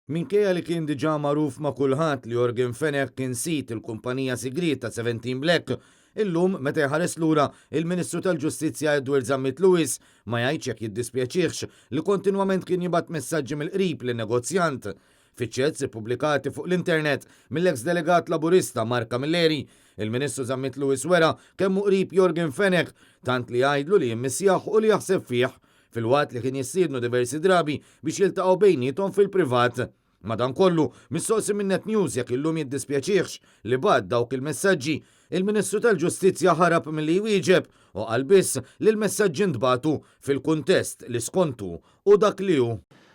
Minkejja li kien diġà magħruf ma' kulħadd li Jorgen Fenech kien sit il-kumpanija sigrita 17 Black, illum meta jħares lura il-Ministru tal-Ġustizzja Edward Zammit Lewis ma jgħidx jekk jiddispjaċihx li kontinwament kien jibgħat messaġġi mill-qrib lin-negozjant. Fiċċezzi pubblikati fuq l-internet mill-eks delegat laburista Marka Milleri, il-Ministru Zammit Lewis wera kemm qrib Jorgen Fenech tant li jgħidlu li jimmissjaħ u li jaħseb fih fil-waqt li kien jissiednu diversi drabi biex jiltaqgħu bejnietom fil-privat. Madankollu, mistoqsi minn Net News jekk illum jiddispjaċihx li bad dawk il-messaġġi, il-Ministru tal-Ġustizzja ħarab milli jwieġeb u qal biss li l-messaġġi ntbagħtu fil-kuntest li skontu u dak li hu.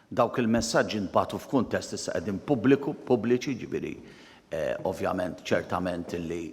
Dawk il-messaġġi ntbagħtu f'kuntest issa qegħdin pubbliċi ġifieri ovvjament ċertament li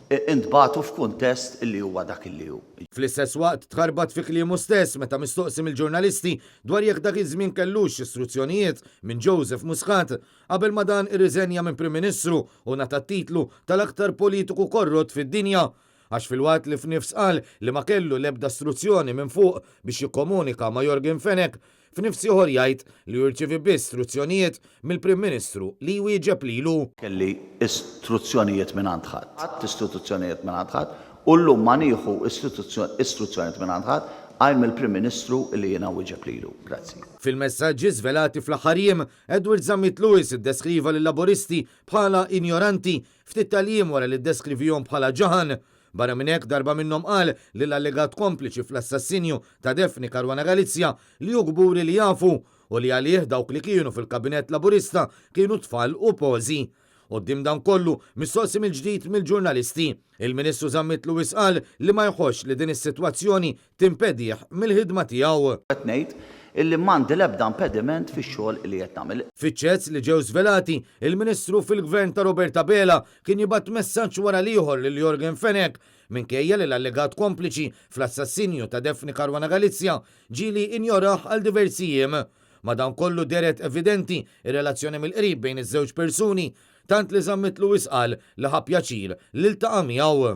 intbagħtu f'kuntest li huwa dak li hu. Fl-istess waqt tħarbat fi kliemu stess meta mistoqsi mill-ġurnalisti dwar jekk dak iż-żmien kellux istruzzjonijiet minn Joseph Muscat qabel ma dan irriżenja minn Prim Ministru u nata titlu tal-aktar politiku korrott fid-dinja. Għax fil-waqt li f'nifs qal li ma kellu l-ebda istruzzjoni minn fuq biex jikkomunika ma' Jorgen Fenech, f'nifs ieħor jgħid li jirċievi biss istruzzjonijiet mill-Prim Ministru li jwieġeb lilu. Kelli istruzzjonijiet minn għand ħadd, istituzzjonijiet minn għand ħadd, u llum ma nieħu istruzzjonijiet minn għand ħadd għal mill-Prim Ministru li jiena wieġeb lilu. Grazzi. Fil-messaġġi żvelati fl-aħħar jiem, Edward Zammit Lewis iddeskriva lill-laboristi bħala injoranti ftit tal-jiem wara li ddeskrivihom bħala ġaħan. Barra minn hekk darba minnhom qal li l-allegat kompliċi fl-assassinju ta' Daphne Caruana Galizia li jugburi li jafu u li għalih dawk li kienu fil-kabinett laburista kienu tfal u pożi. Qudiem dan kollu mistoqsi mill-ġdid mill-ġurnalisti, il-Ministru Zammit Lewis qal li ma jħoss li din is-sitwazzjoni timpedih mill-ħidma tiegħu. Qed ngħid illi m'għandi l-ebda impediment fix-xogħol li qed nagħmel. Fiċ-ċezz li ġew żvelati, il-Ministru fil-Gvern ta' Roberta Bela kien jibgħat messaġġ wara ieħor lil Jorgen Fenech minkejja li l-allegat kompliċi fl-assassinju ta' Daphne Caruana Galizia ġieli injoraħ għal diversi jiem. Madankollu deret evidenti ir-relazzjoni mill-qrib bejn iż-żewġ persuni, tant li Zammit Lewis qal li ħa pjaċir li ltaqa' miegħu.